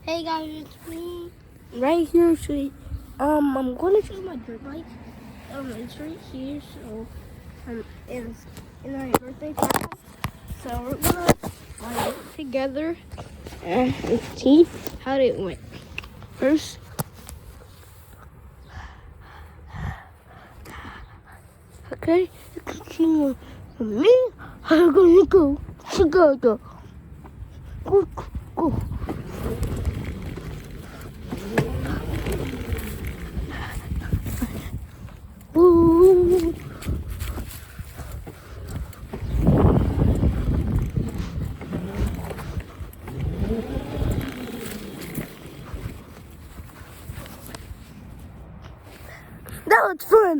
Hey guys, it's me. Right here, I'm going to show my dirt bike. It's right here, so it's in my birthday class. So we're gonna ride it together and see how it went. First, okay, you can see me. I'm gonna go together. Go, go. Ooh. That was fun.